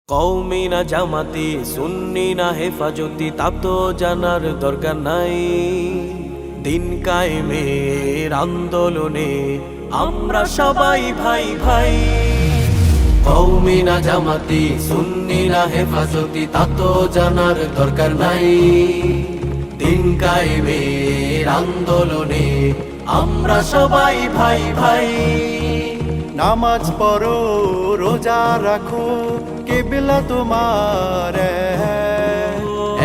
কওমি না জামাতি, সুন্নি না হেফাজতি, তা তো জানার দরকার নাই। দিন কায়েমের আন্দোলনে আমরা সবাই ভাই ভাই। কওমি না জামাতি, সুন্নি না হেফাজতি, তা তো জানার দরকার নাই। দিন কায়েমের আন্দোলনে আমরা সবাই ভাই ভাই। নামাজ পড়ো, রোজা রাখো, কিবলা তোমার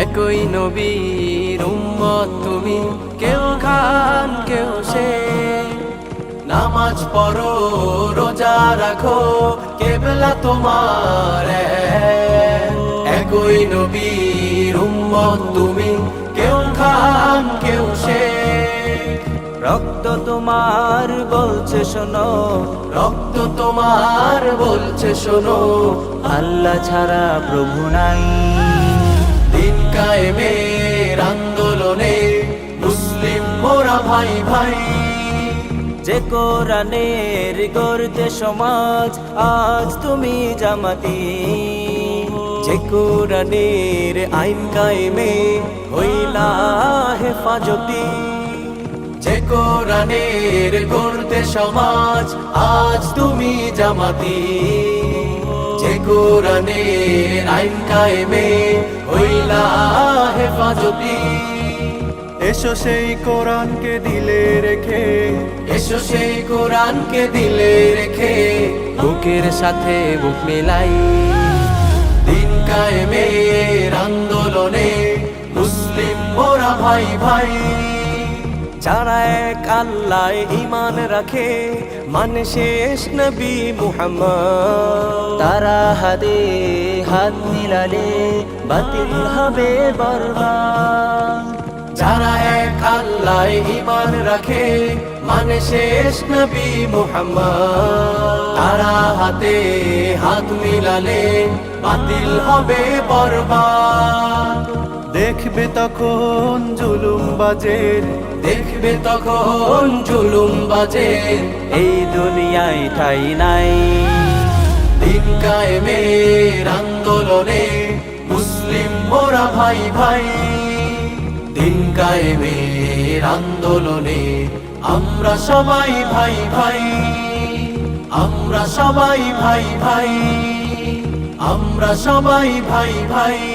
একই নবীর উম্মত তুমি, কেউ খান কেউ সে। নামাজ পড়ো, রোজা রাখো, কিবলা তোমার একই নবীর উম্মত তুমি, কেউ খান কেউ সে। রক্ত তোমার বলছে শোনো, রক্ত তোমার বলছে শোনো, আল্লাহ ছাড়া প্রভু নাই। দিন কায়েমের আন্দোলনে মুসলিম মোরা ভাই ভাই। যে কোরআনের গড়তে সমাজ, আজ তুমি জামাতি। যে কোরআনের আইন কায়েমে হইলা হেফাজতি। যে কোরআনের গড়তে সমাজ, আজ তুমি জামাতি। যে কোরআনের আইন কায়েমে হইলা হেফাজতি। এসো সেই কোরআনকে দিলে রেখে, এসো সেই কোরআনকে দিলে রেখে, বুকের সাথে বুক মিলাই। দিন কায়েমের আন্দোলনে মুসলিম মোরা ভাই ভাই। যারা এক আল্লাহ ঈমান রাখে, মানে শেষ নবী মুহাম্মদ, তারা হাতে হাত মিলালে বাতিল হবে বরবাদ। যারা এক আল্লাহ ঈমান রাখে, মানে শেষ নবী মুহাম্মদ, তারা হাতে হাত মিলালে বাতিল হবে বরবাদ। দেখবে তখন জুলুম বাজের, দেখবে তখন জুলুম বাজে, এই দুনিয়ায় ঠাই নাই। দিন কায়েমের আন্দোলনে মুসলিম মোরা ভাই ভাই। দিন কায়েমের আন্দোলনে আমরা সবাই ভাই ভাই। আমরা সবাই ভাই ভাই। আমরা সবাই ভাই ভাই।